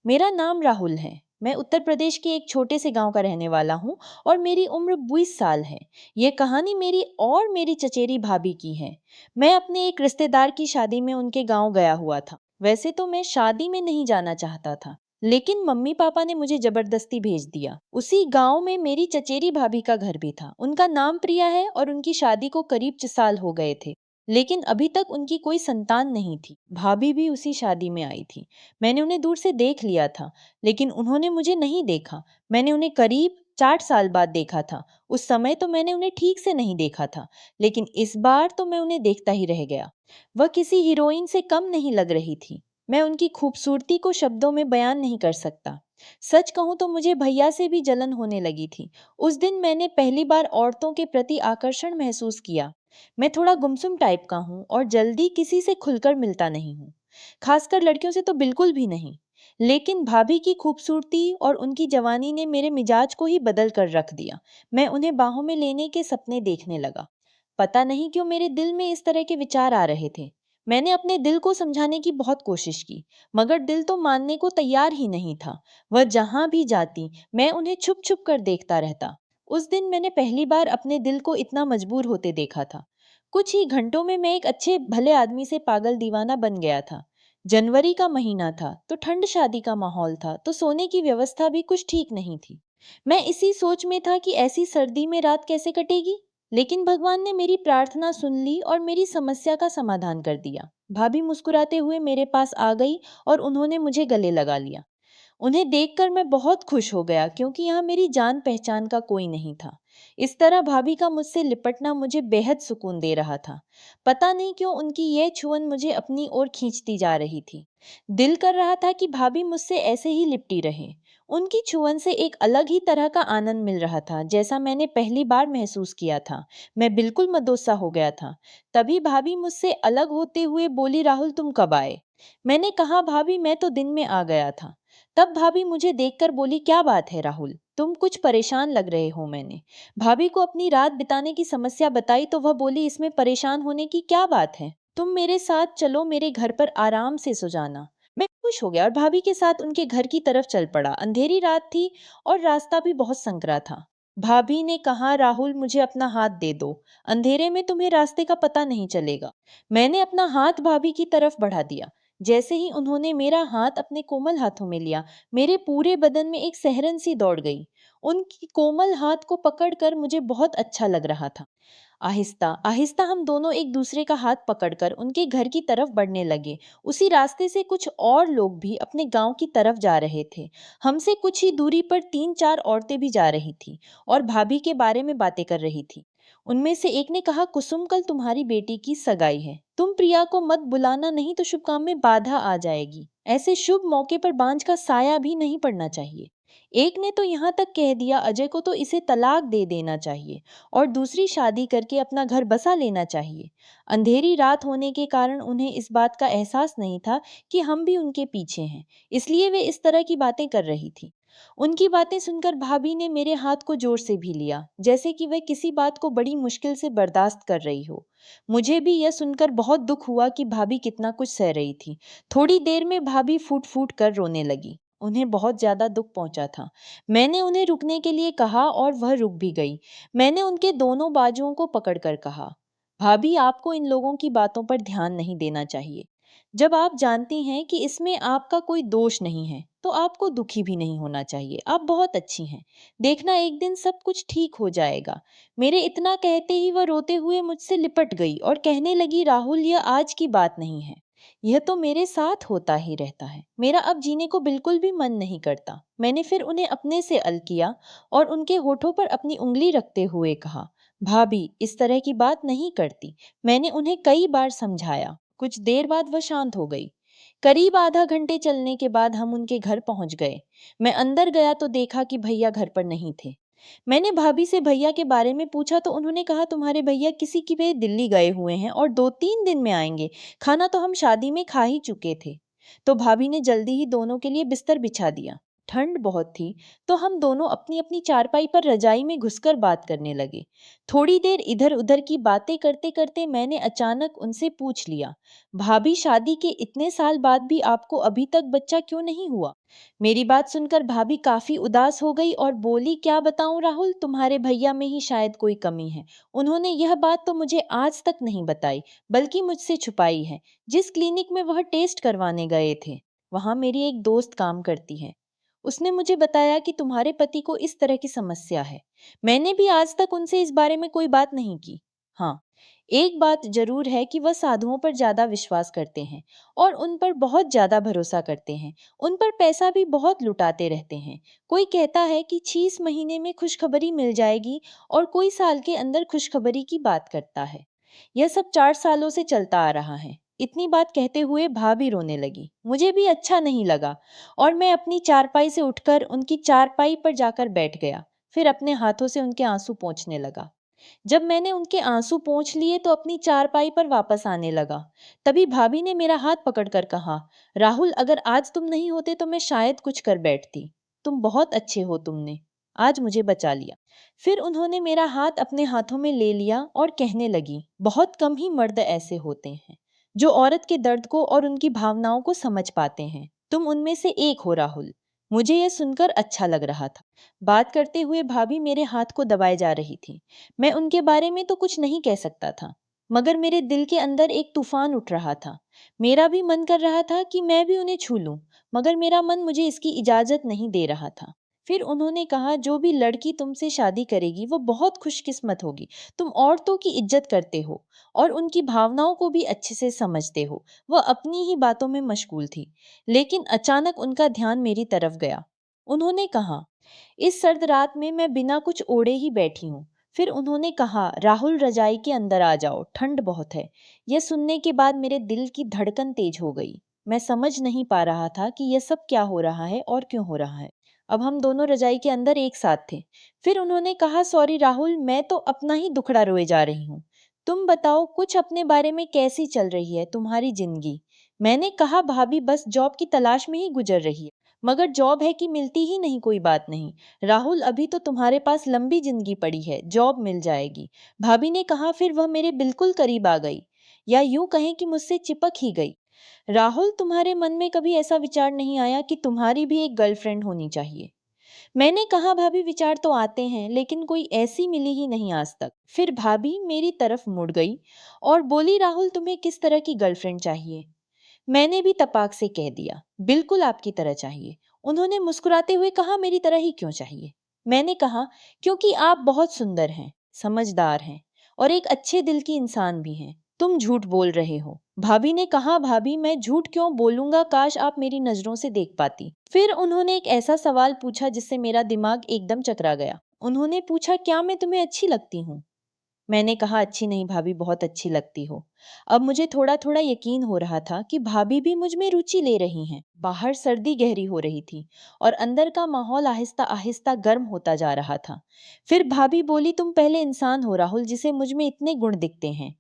मेरा नाम राहुल है। मैं उत्तर प्रदेश के एक छोटे से गांव का रहने वाला हूँ और मेरी उम्र 20 साल है। ये कहानी मेरी और मेरी चचेरी भाभी की है। मैं अपने एक रिश्तेदार की शादी में उनके गांव गया हुआ था। वैसे तो मैं शादी में नहीं जाना चाहता था, लेकिन मम्मी पापा ने मुझे जबरदस्ती भेज दिया। उसी गांव में मेरी चचेरी भाभी का घर भी था। उनका नाम प्रिया है और उनकी शादी को करीब 4 साल हो गए थे, लेकिन अभी तक उनकी कोई संतान नहीं थी। भाभी भी उसी शादी में आई थी। मैंने उन्हें दूर से देख लिया था, लेकिन उन्होंने मुझे नहीं देखा। मैंने उन्हें करीब 4 साल बाद देखा था। उस समय तो मैंने उन्हें ठीक से नहीं देखा था, लेकिन इस बार तो मैं उन्हें देखता ही रह गया। वह किसी हीरोइन से कम नहीं लग रही थी। मैं उनकी खूबसूरती को शब्दों में बयान नहीं कर सकता। सच कहूं तो मुझे भैया से भी जलन होने लगी थी। उस दिन मैंने पहली बार औरतों के प्रति आकर्षण महसूस किया। मैं थोड़ा गुमसुम टाइप का हूँ और जल्दी किसी से खुलकर मिलता नहीं हूँ, खासकर लड़कियों से तो बिल्कुल भी नहीं। लेकिन भाभी की खूबसूरती और उनकी जवानी ने मेरे मिजाज को ही बदल कर रख दिया। मैं उन्हें बाहों में लेने के सपने देखने लगा। पता नहीं क्यों मेरे दिल में इस तरह के विचार आ रहे थे। मैंने अपने दिल को समझाने की बहुत कोशिश की, मगर दिल तो मानने को तैयार ही नहीं था। वह जहां भी जाती, मैं उन्हें छुप छुप कर देखता रहता। उस दिन मैंने पहली बार अपने दिल को इतना मजबूर होते देखा था। कुछ ही घंटों में मैं एक अच्छे भले आदमी से पागल दीवाना बन गया था। जनवरी का महीना था, तो ठंड, शादी का माहौल था, तो सोने की व्यवस्था भी कुछ ठीक नहीं थी। मैं इसी सोच में था कि ऐसी सर्दी में रात कैसे कटेगी। लेकिन भगवान ने मेरी प्रार्थना सुन ली और मेरी समस्या का समाधान कर दिया। भाभी मुस्कुराते हुए मेरे पास आ गई और उन्होंने मुझे गले लगा लिया। उन्हें देखकर मैं बहुत खुश हो गया, क्योंकि यहाँ मेरी जान पहचान का कोई नहीं था। इस तरह भाभी का मुझसे लिपटना मुझे बेहद सुकून दे रहा था। पता नहीं क्यों उनकी यह छुअन मुझे अपनी ओर खींचती जा रही थी। दिल कर रहा था कि भाभी मुझसे ऐसे ही लिपटी रहे। उनकी छुअन से एक अलग ही तरह का आनंद मिल रहा था, जैसा मैंने पहली बार महसूस किया था। मैं बिल्कुल मदोसा हो गया था। तभी भाभी मुझसे अलग होते हुए बोली, राहुल तुम कब आए? मैंने कहा, भाभी मैं तो दिन में आ गया था। तब भाभी मुझे देखकर बोली, क्या बात है राहुल, तुम कुछ परेशान लग रहे हो। मैंने भाभी को अपनी रात बिताने की समस्या बताई तो वह बोली, इसमें परेशान होने की क्या बात है, तुम मेरे साथ चलो, मेरे घर पर आराम से सो जाना। मैं खुश हो गया और भाभी के साथ उनके घर की तरफ चल पड़ा। अंधेरी रात थी और रास्ता भी बहुत संकरा था। भाभी ने कहा, राहुल मुझे अपना हाथ दे दो, अंधेरे में तुम्हें रास्ते का पता नहीं चलेगा। मैंने अपना हाथ भाभी की तरफ बढ़ा दिया। जैसे ही उन्होंने मेरा हाथ अपने कोमल हाथों में लिया, मेरे पूरे बदन में एक सहरन सी दौड़ गई। उनकी कोमल हाथ को पकड़कर मुझे बहुत अच्छा लग रहा था। आहिस्ता आहिस्ता हम दोनों एक दूसरे का हाथ पकड़कर उनके घर की तरफ बढ़ने लगे। उसी रास्ते से कुछ और लोग भी अपने गांव की तरफ जा रहे थे। हमसे कुछ ही दूरी पर 3-4 औरतें भी जा रही थीं और भाभी के बारे में बातें कर रही थी। उनमें से एक ने कहा, कुसुम कल तुम्हारी बेटी की सगाई है, तुम प्रिया को मत बुलाना, नहीं तो शुभ काम में बाधा आ जाएगी। ऐसे शुभ मौके पर बांझ का साया भी नहीं पड़ना चाहिए। एक ने तो यहाँ तक कह दिया, अजय को तो इसे तलाक दे देना चाहिए और दूसरी शादी करके अपना घर बसा लेना चाहिए। अंधेरी रात होने के कारण उन्हें इस बात का एहसास नहीं था कि हम भी उनके पीछे हैं, इसलिए वे इस तरह की बातें कर रही थी। उनकी बातें सुनकर भाभी ने मेरे हाथ को जोर से भी लिया, जैसे कि वह किसी बात को बड़ी मुश्किल से बर्दाश्त कर रही हो। मुझे भी यह सुनकर बहुत दुख हुआ कि भाभी कितना कुछ सह रही थी। थोड़ी देर में भाभी फूट फूट कर रोने लगी। उन्हें बहुत ज्यादा दुख पहुंचा था। मैंने उन्हें रुकने के लिए कहा और वह रुक भी गई। मैंने उनके दोनों बाजुओं को पकड़कर कहा, भाभी आपको इन लोगों की बातों पर ध्यान नहीं देना चाहिए। जब आप जानती हैं कि इसमें आपका कोई दोष नहीं है, तो आपको दुखी भी नहीं होना चाहिए। आप बहुत अच्छी हैं। देखना एक दिन सब कुछ ठीक हो जाएगा। मेरे इतना कहते ही वह रोते हुए मुझसे लिपट गई और कहने लगी, राहुल यह आज की बात नहीं है। यह तो मेरे साथ होता ही रहता है। मेरा अब जीने को बिल्कुल भी मन नहीं करता। मैंने फिर उन्हें अपने से अल किया और उनके होठों पर अपनी उंगली रखते हुए कहा, भाभी इस तरह की बात नहीं करती। मैंने उन्हें कई बार समझाया। कुछ देर बाद वह शांत हो गई। करीब आधा घंटे चलने के बाद हम उनके घर पहुंच गए। मैं अंदर गया तो देखा कि भैया घर पर नहीं थे। मैंने भाभी से भैया के बारे में पूछा तो उन्होंने कहा, तुम्हारे भैया किसी की वे दिल्ली गए हुए हैं और 2-3 दिन में आएंगे। खाना तो हम शादी में खा ही चुके थे। तो भाभी ने जल्दी ही दोनों के लिए बिस्तर बिछा दिया। ठंड बहुत थी, तो हम दोनों अपनी अपनी चारपाई पर रजाई में घुसकर बात करने लगे। थोड़ी देर इधर उधर की बातें करते करते मैंने अचानक उनसे पूछ लिया, भाभी शादी के इतने साल बाद भी आपको अभी तक बच्चा क्यों नहीं हुआ? मेरी बात सुनकर भाभी काफी उदास हो गई और बोली, क्या बताऊं राहुल, तुम्हारे भैया में ही शायद कोई कमी है। उन्होंने यह बात तो मुझे आज तक नहीं बताई, बल्कि मुझसे छुपाई है। जिस क्लिनिक में वह टेस्ट करवाने गए थे, वहां मेरी एक दोस्त काम करती है। उसने मुझे बताया कि तुम्हारे पति को इस तरह की समस्या है। मैंने भी आज तक उनसे इस बारे में कोई बात नहीं की। हाँ, एक बात जरूर है कि वह साधुओं पर ज्यादा विश्वास करते हैं और उन पर बहुत ज्यादा भरोसा करते हैं। उन पर पैसा भी बहुत लुटाते रहते हैं। कोई कहता है कि 6 महीने में खुशखबरी मिल जाएगी और कोई साल के अंदर खुशखबरी की बात करता है। यह सब 4 सालों से चलता आ रहा है। इतनी बात कहते हुए भाभी रोने लगी। मुझे भी अच्छा नहीं लगा और मैं अपनी चारपाई से उठकर उनकी चारपाई पर जाकर बैठ गया। फिर अपने हाथों से उनके आंसू पोंछने लगा। जब मैंने उनके आंसू पोंछ लिए तो अपनी चारपाई पर वापस आने लगा। तभी भाभी ने मेरा हाथ पकड़कर कहा, राहुल, अगर आज तुम नहीं होते तो मैं शायद कुछ कर बैठती। तुम बहुत अच्छे हो, तुमने आज मुझे बचा लिया। फिर उन्होंने मेरा हाथ अपने हाथों में ले लिया और कहने लगी, बहुत कम ही मर्द ऐसे होते हैं जो औरत के दर्द को और उनकी भावनाओं को समझ पाते हैं। तुम उनमें से एक हो राहुल। मुझे यह सुनकर अच्छा लग रहा था। बात करते हुए भाभी मेरे हाथ को दबाए जा रही थी। मैं उनके बारे में तो कुछ नहीं कह सकता था, मगर मेरे दिल के अंदर एक तूफान उठ रहा था। मेरा भी मन कर रहा था कि मैं भी उन्हें छू लूं, मगर मेरा मन मुझे इसकी इजाजत नहीं दे रहा था। फिर उन्होंने कहा, जो भी लड़की तुमसे शादी करेगी वो बहुत खुशकिस्मत होगी। तुम औरतों की इज्जत करते हो और उनकी भावनाओं को भी अच्छे से समझते हो। वह अपनी ही बातों में मशगूल थी, लेकिन अचानक उनका ध्यान मेरी तरफ गया। उन्होंने कहा, इस सर्द रात में मैं बिना कुछ ओढ़े ही बैठी हूँ। फिर उन्होंने कहा, राहुल, रजाई के अंदर आ जाओ, ठंड बहुत है। यह सुनने के बाद मेरे दिल की धड़कन तेज हो गई। मैं समझ नहीं पा रहा था कि यह सब क्या हो रहा है और क्यों हो रहा है। अब हम दोनों रजाई के अंदर एक साथ थे। फिर उन्होंने कहा, सॉरी राहुल, मैं तो अपना ही दुखड़ा रोए जा रही हूँ। तुम बताओ कुछ अपने बारे में, कैसी चल रही है तुम्हारी जिंदगी? मैंने कहा, भाभी बस जॉब की तलाश में ही गुजर रही है। मगर जॉब है कि मिलती ही नहीं, कोई बात नहीं। राहुल, अभी तो तुम्हारे पास लंबी जिंदगी पड़ी है, जॉब मिल जाएगी। भाभी ने कहा। फिर वह मेरे बिल्कुल करीब आ गई, या यूं कहें कि मुझसे चिपक ही गई। राहुल, तुम्हारे मन में कभी ऐसा विचार नहीं आया कि तुम्हारी भी एक गर्लफ्रेंड होनी चाहिए? मैंने कहा, भाभी विचार तो आते हैं, लेकिन कोई ऐसी मिली ही नहीं आज तक। फिर भाभी मेरी तरफ मुड़ गई और बोली, राहुल, तुम्हें किस तरह की गर्लफ्रेंड चाहिए? मैंने भी तपाक से कह दिया, बिल्कुल आपकी तरह चाहिए। उन्होंने मुस्कुराते हुए कहा, मेरी तरह ही क्यों चाहिए? मैंने कहा, क्योंकि आप बहुत सुंदर हैं, समझदार हैं और एक अच्छे दिल की इंसान भी हैं। तुम झूठ बोल रहे हो। भाभी ने कहा, भाभी मैं झूठ क्यों बोलूंगा, काश आप मेरी नजरों से देख पाती। फिर उन्होंने एक ऐसा सवाल पूछा जिससे मेरा दिमाग एकदम चकरा गया। उन्होंने पूछा, क्या मैं तुम्हें अच्छी लगती हूँ? मैंने कहा, अच्छी नहीं भाभी, बहुत अच्छी लगती हो। अब मुझे थोड़ा थोड़ा यकीन हो रहा था कि भाभी भी मुझ में रुचि ले रही हैं। बाहर सर्दी गहरी हो रही थी और अंदर का माहौल आहिस्ता आहिस्ता गर्म होता जा रहा था। फिर भाभी बोली, तुम पहले इंसान हो राहुल, जिसे मुझ में इतने गुण दिखते हैं।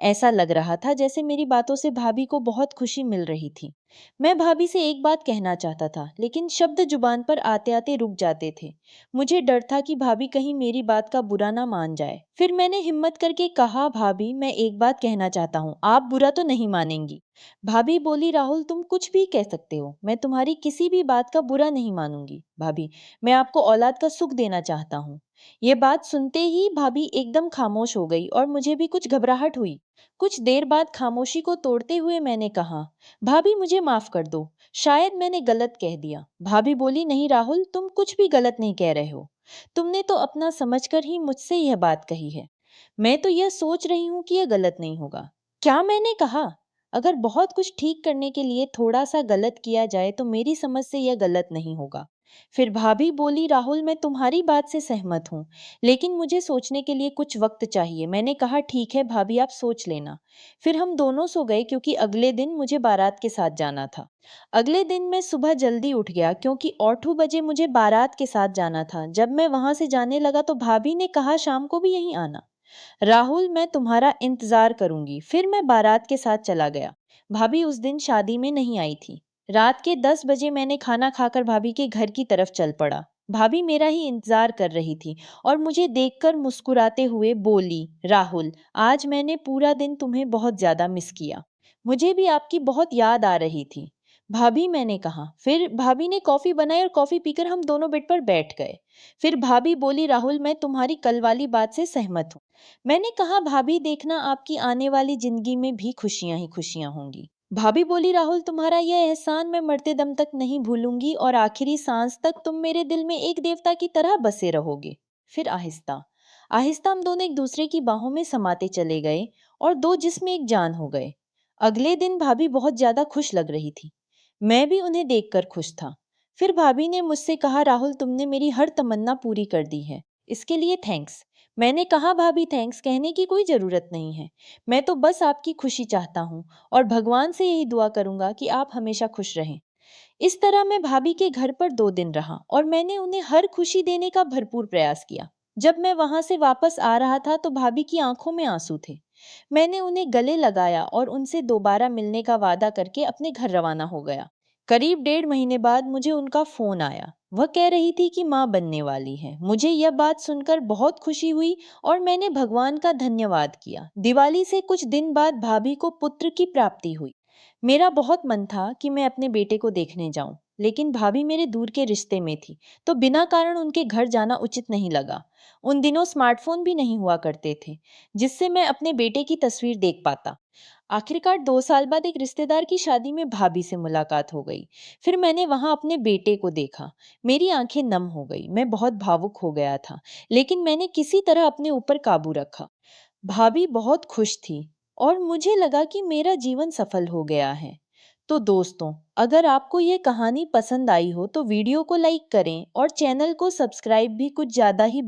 ऐसा लग रहा था जैसे मेरी बातों से भाभी को बहुत खुशी मिल रही थी। मैं भाभी से एक बात कहना चाहता था, लेकिन शब्द जुबान पर आते आते रुक जाते थे। मुझे डर था कि भाभी कहीं मेरी बात का बुरा ना मान जाए। फिर मैंने हिम्मत करके कहा, भाभी मैं एक बात कहना चाहता हूँ, आप बुरा तो नहीं मानेंगी? भाभी बोली, राहुल तुम कुछ भी कह सकते हो, मैं तुम्हारी किसी भी बात का बुरा नहीं मानूंगी। भाभी, मैं आपको औलाद का सुख देना चाहता हूँ। ये बात सुनते ही भाभी एकदम खामोश हो गई और मुझे भी कुछ घबराहट हुई। कुछ देर बाद खामोशी को तोड़ते हुए मैंने कहा, भाभी मुझे माफ कर दो, शायद मैंने गलत कह दिया। भाभी बोली, नहीं राहुल, तुम कुछ भी गलत नहीं कह रहे हो। तुमने तो अपना समझकर ही मुझसे यह बात कही है। मैं तो यह सोच रही हूँ कि यह गलत नहीं होगा। क्या मैंने कहा? अगर बहुत कुछ ठीक करने के लिए थोड़ा सा गलत किया जाए तो मेरी समझ से यह गलत नहीं होगा। फिर भाभी बोली, राहुल मैं तुम्हारी बात से सहमत हूँ, लेकिन मुझे सोचने के लिए कुछ वक्त चाहिए। मैंने कहा, ठीक है भाभी, आप सोच लेना। फिर हम दोनों सो गए क्योंकि अगले दिन मुझे बारात के साथ जाना था। अगले दिन मैं सुबह जल्दी उठ गया क्योंकि 8 बजे मुझे बारात के साथ जाना था। जब मैं वहां से जाने लगा तो भाभी ने कहा, शाम को भी यहीं आना। राहुल मैं तुम्हारा इंतजार करूंगी। फिर मैं बारात के साथ चला गया। भाभी उस दिन शादी में नहीं आई थी। रात के 10 बजे मैंने खाना खाकर भाभी के घर की तरफ चल पड़ा। भाभी मेरा ही इंतजार कर रही थी और मुझे देखकर मुस्कुराते हुए बोली, राहुल, आज मैंने पूरा दिन तुम्हें बहुत ज्यादा मिस किया। मुझे भी आपकी बहुत याद आ रही थी। भाभी, मैंने कहा। फिर भाभी ने कॉफी बनाई और कॉफी पीकर हम दोनों बेड पर बैठ गए। फिर भाभी बोली, राहुल, मैं तुम्हारी कल वाली बात से सहमत हूँ। मैंने कहा, भाभी, देखना आपकी आने वाली जिंदगी में भी खुशियां ही खुशियां होंगी। भाभी बोली, राहुल, तुम्हारा यह एहसान मैं मरते दम तक नहीं भूलूंगी और आखिरी सांस तक तुम मेरे दिल में एक देवता की तरह बसे रहोगे। फिर आहिस्ता आहिस्ता हम दोनों एक दूसरे की बाहों में समाते चले गए और दो जिस्म एक जान हो गए। अगले दिन भाभी बहुत ज्यादा खुश लग रही थी। मैं भी उन्हें देखकर खुश था। फिर भाभी ने मुझसे कहा, राहुल, तुमने मेरी हर तमन्ना पूरी कर दी है। इसके लिए थैंक्स। मैंने कहा, भाभी, थैंक्स कहने की कोई जरूरत नहीं है। मैं तो बस आपकी खुशी चाहता हूँ और भगवान से यही दुआ करूंगा कि आप हमेशा खुश रहें। इस तरह मैं भाभी के घर पर 2 दिन रहा और मैंने उन्हें हर खुशी देने का भरपूर प्रयास किया। जब मैं वहां से वापस आ रहा था तो भाभी की आंखों में आंसू थे। मैंने उन्हें गले लगाया और उनसे दोबारा मिलने का वादा करके अपने घर रवाना हो गया। करीब 1.5 महीने बाद मुझे उनका फोन आया। वह कह रही थी कि माँ बनने वाली है। मुझे यह बात सुनकर बहुत खुशी हुई और मैंने भगवान का धन्यवाद किया। दिवाली से कुछ दिन बाद भाभी को पुत्र की प्राप्ति हुई। मेरा बहुत मन था कि मैं अपने बेटे को देखने जाऊं, लेकिन भाभी मेरे दूर के रिश्ते में थी, तो बिना कारण उनके घर जाना उचित नहीं लगा। उन दिनों स्मार्टफोन भी नहीं हुआ करते थे, जिससे मैं अपने बेटे की तस्वीर देख पाता। आखिरकार 2 साल बाद एक रिश्तेदार की शादी में भाभी से मुलाकात हो गई। फिर मैंने वहां अपने बेटे को देखा। मेरी आंखें नम हो गई। मैं बहुत भावुक हो गया था, लेकिन मैंने किसी तरह अपने ऊपर काबू रखा। भाभी बहुत खुश थी और मुझे लगा कि मेरा जीवन सफल हो गया है। तो दोस्तों, अगर आपको ये कहानी पसंद आई हो तो वीडियो को लाइक करें और चैनल को सब्सक्राइब भी कुछ ज़्यादा ही